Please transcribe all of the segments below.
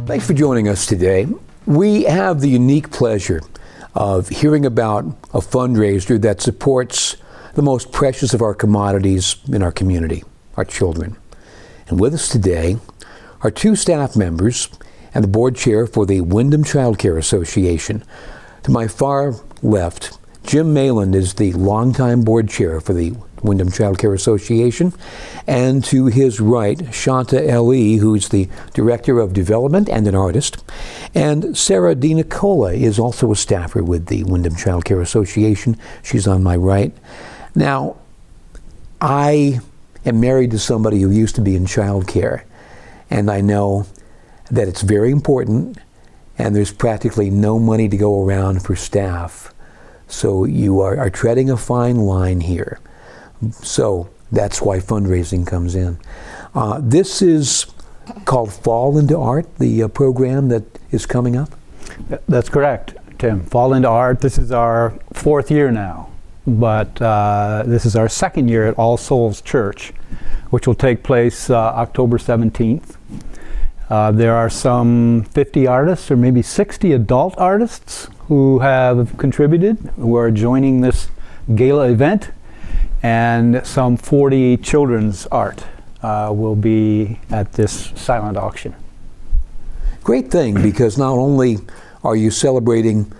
Thanks for joining us today. We have the unique pleasure of hearing about a fundraiser that supports the most precious of our commodities in our community, our children. And with us today are two staff members and the board chair for the Windham Child Care Association. To my far left, Jim Mayland is the longtime board chair for the Windham Child Care Association, and to his right, Shanta L.E., who's the Director of Development and an artist, and Sarah DiNicola is also a staffer with the Windham Child Care Association. She's on my right. Now, I am married to somebody who used to be in child care, and I know that it's very important, and there's practically no money to go around for staff. So you are treading a fine line here. So that's why fundraising comes in. This is called Fall into Art, the program that is coming up? That's correct, Tim. Fall into Art, this is our fourth year now, but this is our second year at All Souls Church, which will take place October 17th. There are some 50 artists, or maybe 60 adult artists who have contributed, who are joining this gala event, and some 40 children's art will be at this silent auction. Great thing, because not only are you celebrating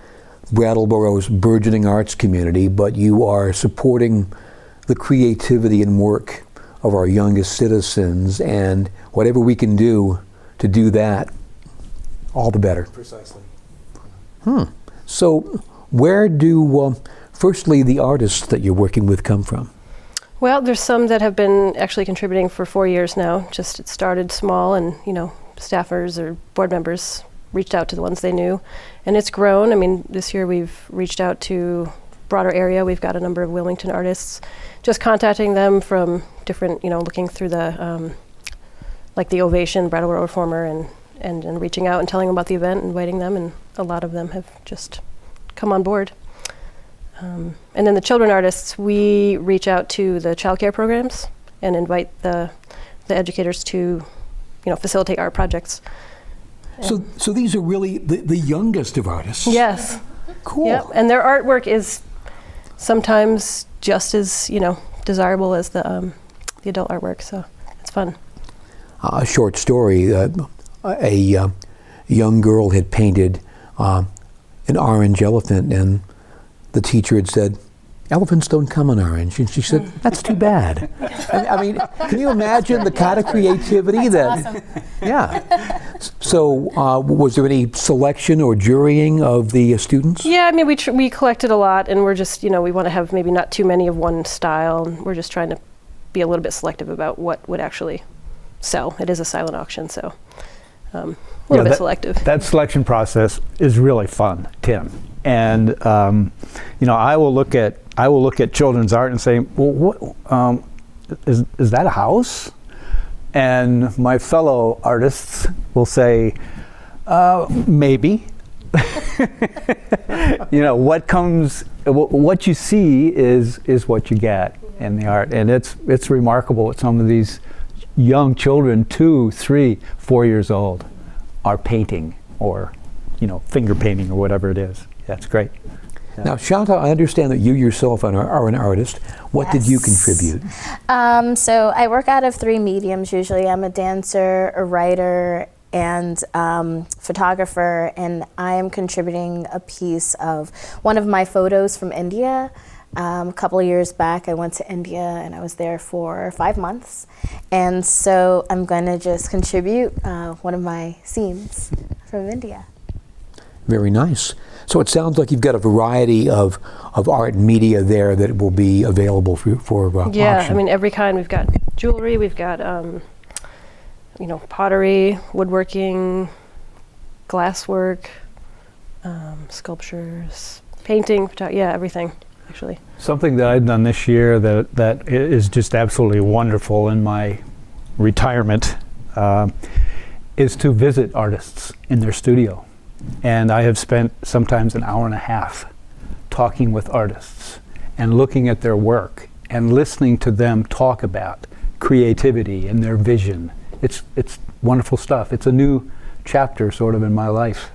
Brattleboro's burgeoning arts community, but you are supporting the creativity and work of our youngest citizens, and whatever we can do to do that, all the better. Precisely. So where do, firstly, the artists that you're working with come from? Well, there's some that have been actually contributing for 4 years now. Just it started small, and staffers or board members reached out to the ones they knew, and it's grown. I mean, this year we've reached out to broader area. We've got a number of Wilmington artists, just contacting them from different, looking through the like the Ovation, Brattleboro Reformer, and reaching out and telling them about the event, inviting them, and a lot of them have just come on board. And then the children artists, we reach out to the childcare programs and invite the educators to, facilitate art projects. So these are really the youngest of artists? Yes. Cool. Yep. And their artwork is sometimes just as, desirable as the adult artwork, so it's fun. A short story, a young girl had painted an orange elephant, and the teacher had said, "Elephants don't come in orange." And she said, "That's too bad." I mean, can you imagine the kind of creativity That's that... awesome. Yeah. So was there any selection or jurying of the students? Yeah, I mean, we collected a lot, and we're just, we want to have maybe not too many of one style. We're just trying to be a little bit selective about what would actually sell. It is a silent auction, so a little bit selective. That selection process is really fun, Tim. And I will look at children's art and say, well, what is that a house? And my fellow artists will say, maybe. What you see is what you get in the art, and it's remarkable what some of these young children, 2, 3, 4 years old, are painting, or finger painting, or whatever it is. That's great. Yeah. Now, Shanta, I understand that you yourself are an artist. What did you contribute? So I work out of 3 mediums usually. I'm a dancer, a writer, and photographer, and I am contributing a piece of one of my photos from India. A couple of years back, I went to India, and I was there for 5 months. And so I'm going to just contribute one of my scenes from India. Very nice. So it sounds like you've got a variety of art and media there that will be available for yeah, auction. I mean, every kind. We've got jewelry, we've got pottery, woodworking, glasswork, sculptures, painting, everything, actually. Something that I've done this year that is just absolutely wonderful in my retirement is to visit artists in their studio. And I have spent sometimes an hour and a half talking with artists and looking at their work and listening to them talk about creativity and their vision. It's wonderful stuff. It's a new chapter sort of in my life.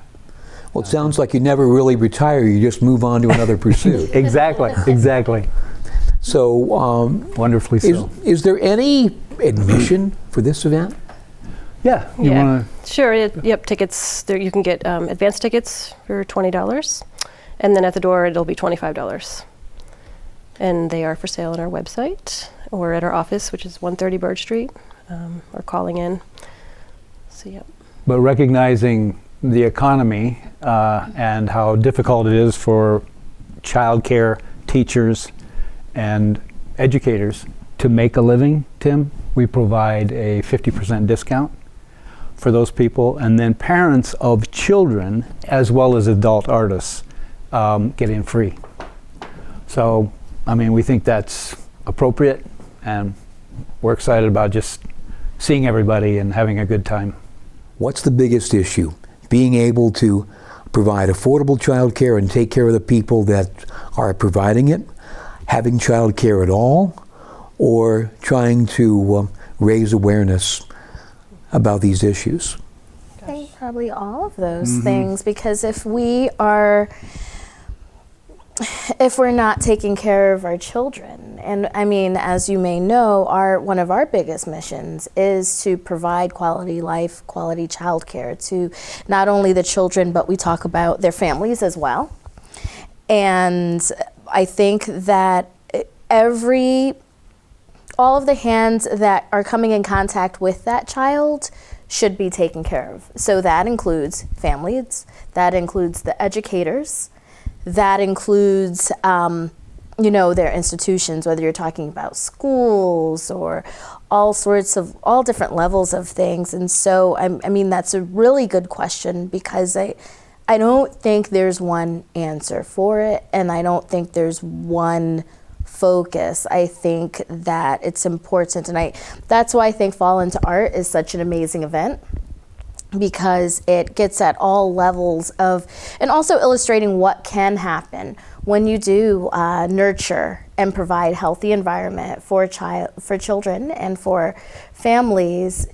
Well, it sounds like you never really retire, you just move on to another pursuit. Exactly. So, Wonderfully so. is there any admission for this event? Yeah, you want to? Sure. Yep. Tickets. There, you can get advance tickets for $20, and then at the door it'll be $25. And they are for sale on our website or at our office, which is 130 Bird Street, or calling in. So yep. But recognizing the economy and how difficult it is for childcare teachers and educators to make a living, Tim, we provide a 50% discount for those people, and then parents of children as well as adult artists get in free. So, I mean, we think that's appropriate, and we're excited about just seeing everybody and having a good time. What's the biggest issue? Being able to provide affordable child care and take care of the people that are providing it, having child care at all, or trying to raise awareness about these issues? I think probably all of those things, because if we're not taking care of our children, and I mean, as you may know, one of our biggest missions is to provide quality life, quality childcare to not only the children, but we talk about their families as well. And I think that all of the hands that are coming in contact with that child should be taken care of. So that includes families, that includes the educators, that includes their institutions, whether you're talking about schools or all different levels of things. And so, I mean, that's a really good question, because I don't think there's one answer for it, and I don't think there's one focus. I think that it's important, and that's why I think Fall into Art is such an amazing event, because it gets at all levels of, and also illustrating what can happen when you do nurture and provide healthy environment for children and for families.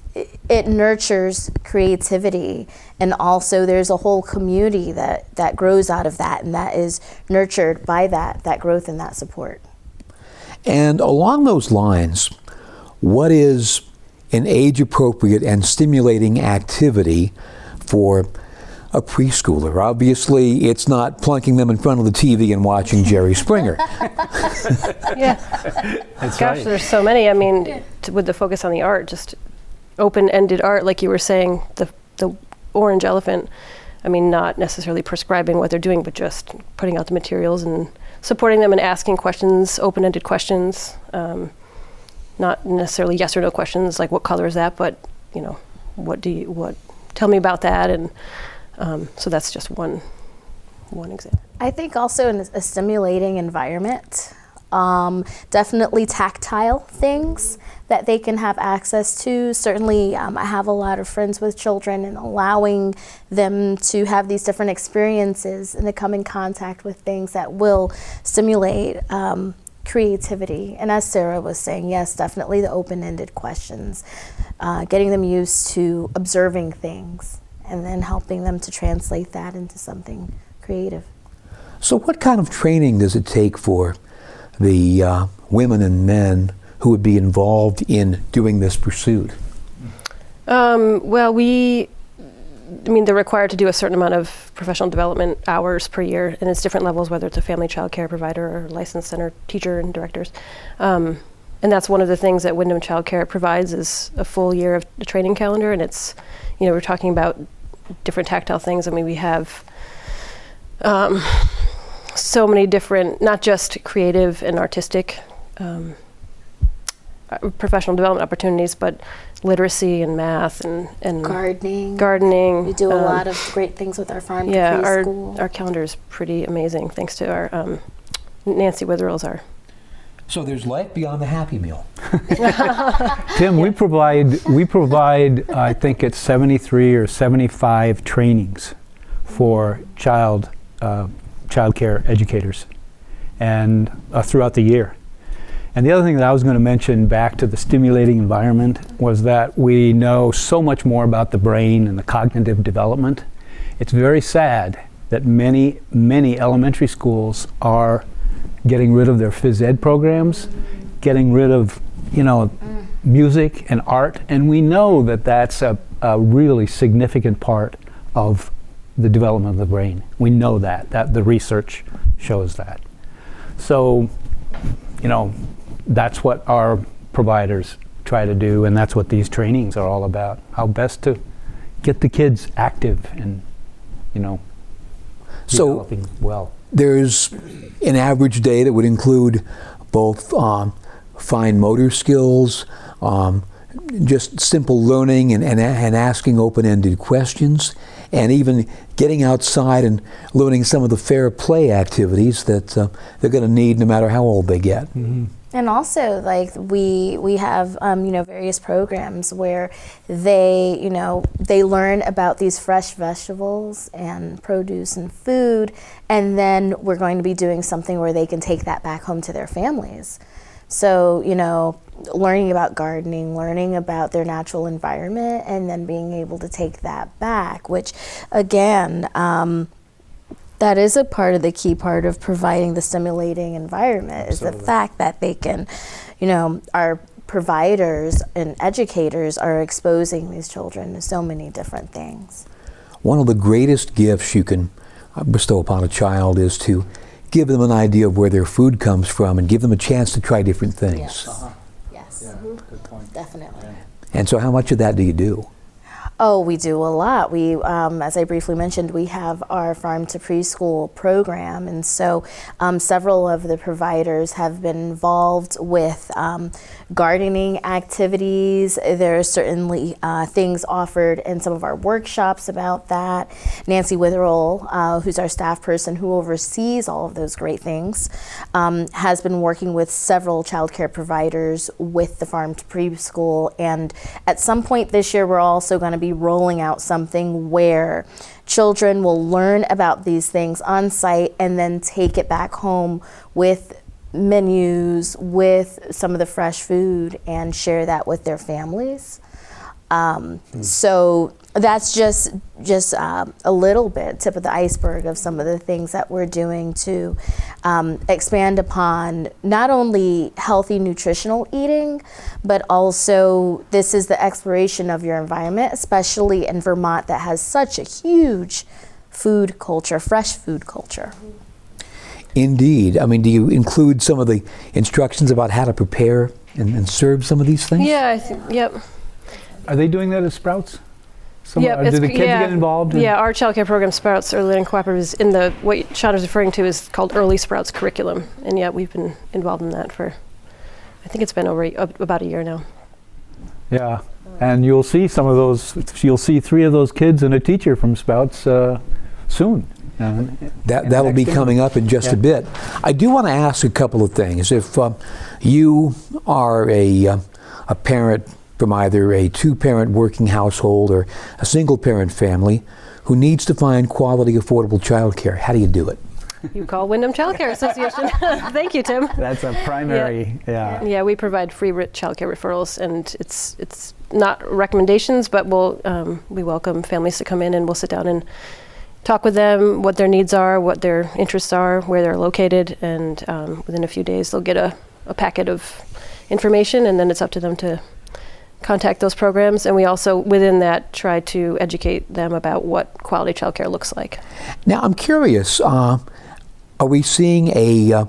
It nurtures creativity, and also there's a whole community that grows out of that, and that is nurtured by that growth and that support. And along those lines, what is an age-appropriate and stimulating activity for a preschooler? Obviously, it's not plunking them in front of the TV and watching Jerry Springer. Yeah. That's Gosh, right. there's so many. I mean, with the focus on the art, just open-ended art, like you were saying, the orange elephant. I mean, not necessarily prescribing what they're doing, but just putting out the materials and supporting them and asking questions, open-ended questions. Not necessarily yes or no questions, like what color is that, but tell me about that. And so that's just one example. I think also in a stimulating environment, definitely tactile things that they can have access to. Certainly, I have a lot of friends with children, and allowing them to have these different experiences and to come in contact with things that will stimulate creativity. And as Sarah was saying, yes, definitely the open-ended questions, getting them used to observing things and then helping them to translate that into something creative. So what kind of training does it take for the women and men who would be involved in doing this pursuit? They're required to do a certain amount of professional development hours per year, and it's different levels, whether it's a family child care provider or licensed center teacher and directors. And that's one of the things that Windham Child Care provides, is a full year of the training calendar. And it's, we're talking about different tactile things. I mean, we have so many different, not just creative and artistic professional development opportunities, but literacy and math and gardening. We do a lot of great things with our farm to preschool. Our calendar is pretty amazing, thanks to our Nancy Witherell's. So there's life beyond the Happy Meal. Tim, we provide I think it's 73 or 75 trainings for child care educators, and throughout the year. And the other thing that I was going to mention back to the stimulating environment was that we know so much more about the brain and the cognitive development. It's very sad that many elementary schools are getting rid of their phys ed programs, getting rid of, music and art, and we know that that's a really significant part of the development of the brain. We know that the research shows that. So, that's what our providers try to do, and that's what these trainings are all about. How best to get the kids active and, developing well. There's an average day that would include both fine motor skills, just simple learning and asking open-ended questions, and even getting outside and learning some of the fair play activities that they're going to need no matter how old they get. Mm-hmm. And also, like, we have various programs where they learn about these fresh vegetables and produce and food, and then we're going to be doing something where they can take that back home to their families. So, learning about gardening, learning about their natural environment, and then being able to take that back, which, again, that is a part of the key part of providing the stimulating environment. Absolutely. Is the fact that they can, our providers and educators are exposing these children to so many different things. One of the greatest gifts you can bestow upon a child is to give them an idea of where their food comes from and give them a chance to try different things. Yes. Yes. Yeah, good point. Definitely. Yeah. And so how much of that do you do? Oh, we do a lot. We, as I briefly mentioned, we have our farm to preschool program, and so several of the providers have been involved with gardening activities. There are certainly things offered in some of our workshops about that. Nancy Witherell, who's our staff person who oversees all of those great things, has been working with several childcare providers with the farm to preschool, and at some point this year we're also going to be rolling out something where children will learn about these things on site and then take it back home with menus, with some of the fresh food, and share that with their families. So that's just a little bit, tip of the iceberg of some of the things that we're doing to expand upon not only healthy nutritional eating, but also this is the exploration of your environment, especially in Vermont that has such a huge food culture, fresh food culture. Indeed. I mean, do you include some of the instructions about how to prepare and serve some of these things? Yeah, yep. Are they doing that at Sprouts? Yep, Do the kids get involved? Yeah, our childcare program, Sprouts Early Learning Cooperative, is in the, what Sean is referring to is called Early Sprouts curriculum. And yeah, we've been involved in that for, I think it's been over about a year now. Yeah, and you'll see some of those, you'll see 3 of those kids and a teacher from Sprouts soon. That'll be coming up in just a bit. I do want to ask a couple of things. If you are a parent from either a 2-parent working household or a single-parent family who needs to find quality, affordable childcare, how do you do it? You call Windham Child Care Association. Thank you, Tim. That's a primary, yeah. Yeah, we provide free childcare referrals, and it's not recommendations, but we welcome families to come in, and we'll sit down and talk with them, what their needs are, what their interests are, where they're located, and within a few days they'll get a packet of information, and then it's up to them to contact those programs. And we also, within that, try to educate them about what quality childcare looks like. Now, I'm curious, are we seeing a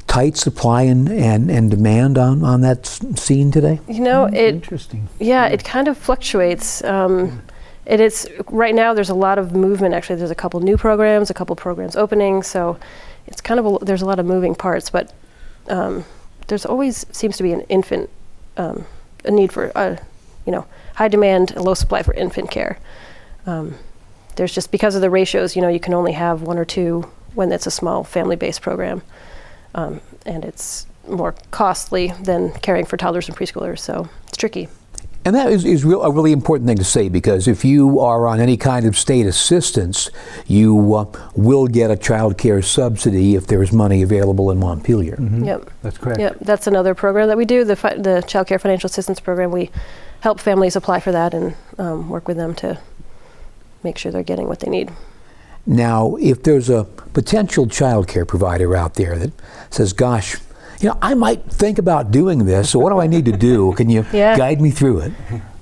tight supply and demand on that scene today? Interesting. Yeah, it kind of fluctuates. It is, right now there's a lot of movement. Actually, there's a couple new programs, a couple programs opening, so it's kind of there's a lot of moving parts, but there's always seems to be a need for high demand and low supply for infant care. There's just, because of the ratios, you can only have 1 or 2 when it's a small family-based program, and it's more costly than caring for toddlers and preschoolers, so it's tricky. And that is a really important thing to say, because if you are on any kind of state assistance, you will get a child care subsidy if there is money available in Montpelier. Mhm. Yep. That's correct. Yep. That's another program that we do, the Child Care Financial Assistance Program. We help families apply for that and work with them to make sure they're getting what they need. Now, if there's a potential child care provider out there that says, gosh, I might think about doing this, so what do I need to do? Can you guide me through it?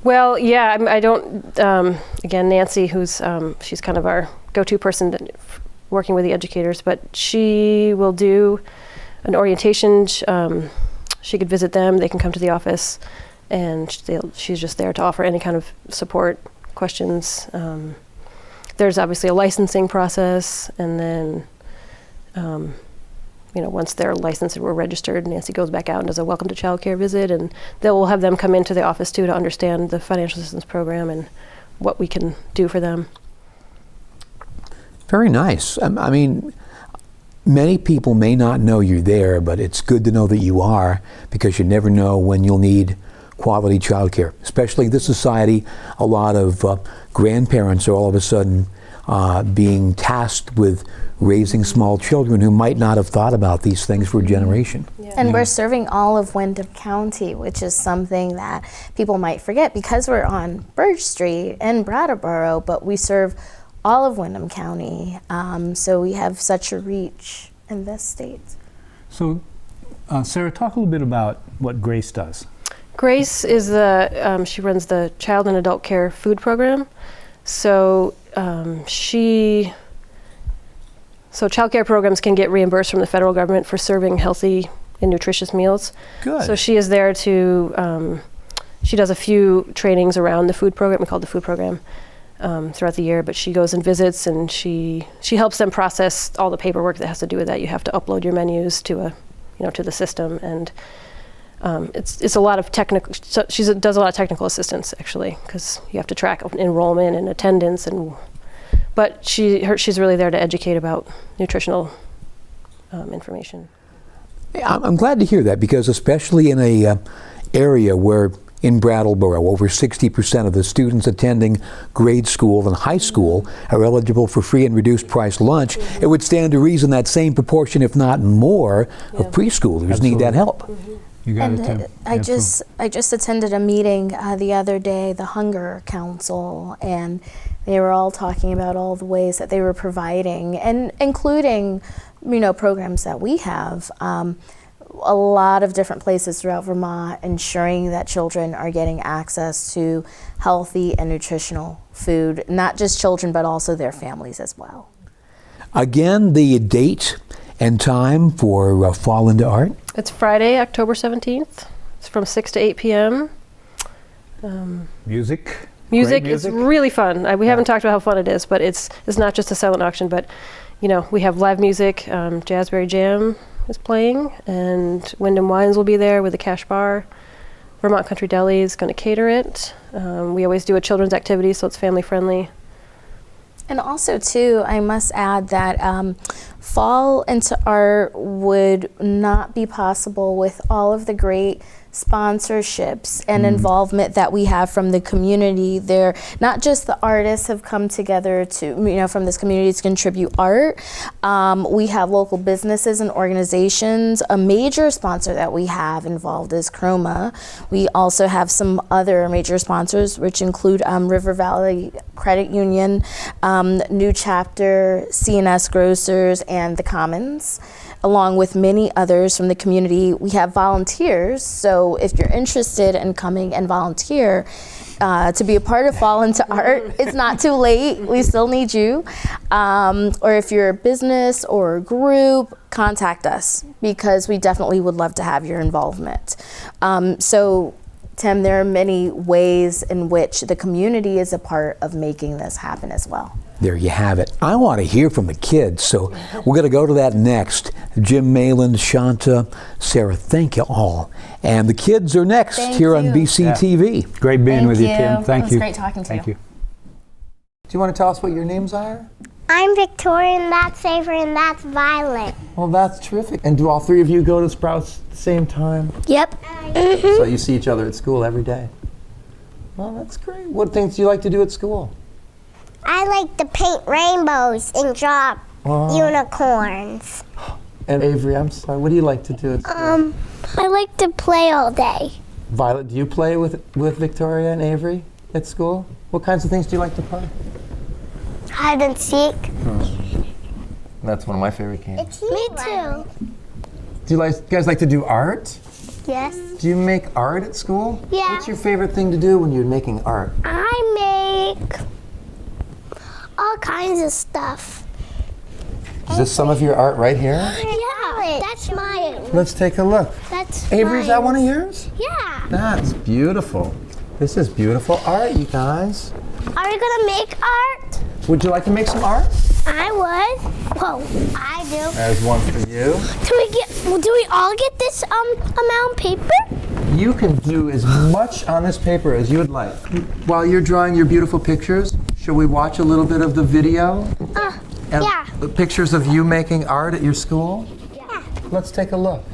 Well, yeah, I don't, again, Nancy, who's, she's kind of our go-to person working with the educators, but she will do an orientation. She could visit them, they can come to the office, and she's just there to offer any kind of support, questions. There's obviously a licensing process, and then once they're licensed and we're registered, Nancy goes back out and does a welcome to child care visit, and we'll have them come into the office too to understand the financial assistance program and what we can do for them. Very nice. I mean, many people may not know you're there, but it's good to know that you are, because you never know when you'll need quality child care. Especially in this society, a lot of grandparents are all of a sudden being tasked with raising small children who might not have thought about these things for a generation. Yeah. And we're serving all of Windham County, which is something that people might forget, because we're on Birch Street in Brattleboro, but we serve all of Windham County. So we have such a reach in this state. So, Sarah, talk a little bit about what Grace does. Grace is she runs the Child and Adult Care Food Program. So child care programs can get reimbursed from the federal government for serving healthy and nutritious meals. Good. So she is there to, she does a few trainings around the food program. We call it the food program throughout the year, but she goes and visits, and she helps them process all the paperwork that has to do with that. You have to upload your menus to to the system, and it's a lot of technical. So she does a lot of technical assistance, actually, because you have to track enrollment and attendance, but she's really there to educate about nutritional information. I'm glad to hear that, because especially in a area where in Brattleboro over 60% of the students attending grade school and high school are eligible for free and reduced price lunch, it would stand to reason that same proportion, if not more, of preschoolers need that help. You got And it, Tim. I just attended a meeting the other day, the Hunger Council, and they were all talking about all the ways that they were providing, and including, programs that we have. A lot of different places throughout Vermont, ensuring that children are getting access to healthy and nutritional food, not just children, but also their families as well. Again, the date and time for Fall into Art? It's Friday, October 17th. It's from 6 to 8 p.m. Music. Music Great is really fun. We haven't talked about how fun it is, but it's not just a silent auction, but we have live music. Jazzberry Jam is playing, and Windham Wines will be there with a cash bar. Vermont Country Deli is going to cater it. We always do a children's activity, so it's family friendly. And also, too, I must add that Fall into Art would not be possible with all of the great sponsorships and involvement that we have from the community. There, not just the artists have come together to, from this community to contribute art. We have local businesses and organizations. A major sponsor that we have involved is Chroma. We also have some other major sponsors, which include River Valley Credit Union, New Chapter, C&S Grocers, and the Commons, along with many others from the community. We have volunteers, so if you're interested in coming and volunteer to be a part of Fall into Art, it's not too late. We still need you. Or if you're a business or a group, contact us, because we definitely would love to have your involvement. So, Tim, there are many ways in which the community is a part of making this happen as well. There you have it. I want to hear from the kids, so we're going to go to that next. Jim Mayland, Shanta, Sarah, thank you all. And the kids are next here on BCTV. Great being with you, Tim. It Thank was you. great talking to you. Thank you. Do you want to tell us what your names are? I'm Victoria, and that's Avery, and that's Violet. Well, that's terrific. And do all three of you go to Sprouts at the same time? Yep. So you see each other at school every day? Well, that's great. What things do you like to do at school? I like to paint rainbows and draw unicorns. And Avery, I'm sorry, what do you like to do at school? I like to play all day. Violet, do you play with Victoria and Avery at school? What kinds of things do you like to play? Hide and seek. That's one of my favorite games. Me too. Do you guys like to do art? Yes. Do you make art at school? Yeah. What's your favorite thing to do when you're making art? I make all kinds of stuff. Is this some of your art right here? Yeah, that's mine. Let's take a look. That's Avery, is that mine. one of yours? Yeah. That's beautiful. This is beautiful art, you guys. Are we gonna make art? Would you like to make some art? I would. Whoa, I do. There's one for you. Do we all get this amount of paper? You can do as much on this paper as you would like. While you're drawing your beautiful pictures, shall we watch a little bit of the video? And Yeah. the pictures of you making art at your school? Yeah. Let's take a look.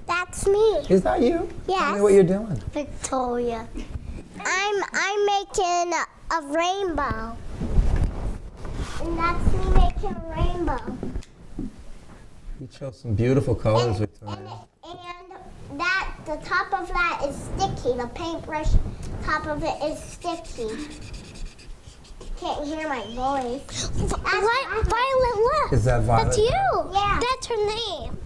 That's me. Is that you? Yes. Tell me what you're doing. Victoria. I'm making a rainbow. And that's me making a rainbow. You chose some beautiful colors, Victoria. And that the top of that is sticky. The paintbrush top of it is sticky. Can't hear my voice. Violet, look. Is that Violet? That's you. Yeah. That's her name.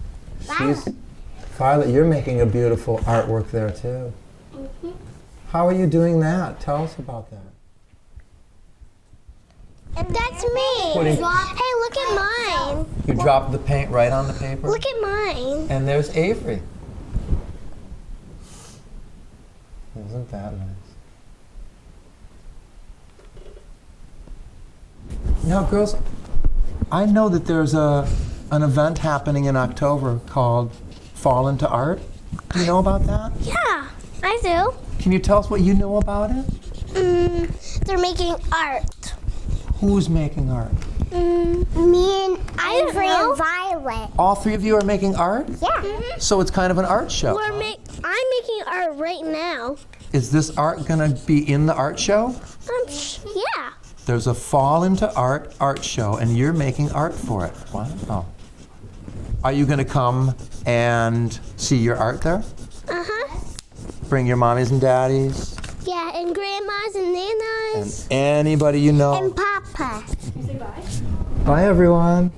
Violet, you're making a beautiful artwork there too. How are you doing that? Tell us about that. And that's me. Hey, look at mine. You dropped the paint right on the paper? Look at mine. And there's Avery. Isn't that nice? Now, girls, I know that there's an event happening in October called Fall into Art. Do you know about that? Yeah, I do. Can you tell us what you know about it? They're making art. Who's making art? Me and Avery and Violet. All three of you are making art? Yeah. So it's kind of an art show. I'm making art right now. Is this art gonna be in the art show? Yeah. There's a Fall into Art show, and you're making art for it. Wow. Are you gonna come and see your art there? Uh-huh. Bring your mommies and daddies? Yeah, and grandmas and nanas. And anybody you know? And Papa. Bye, everyone.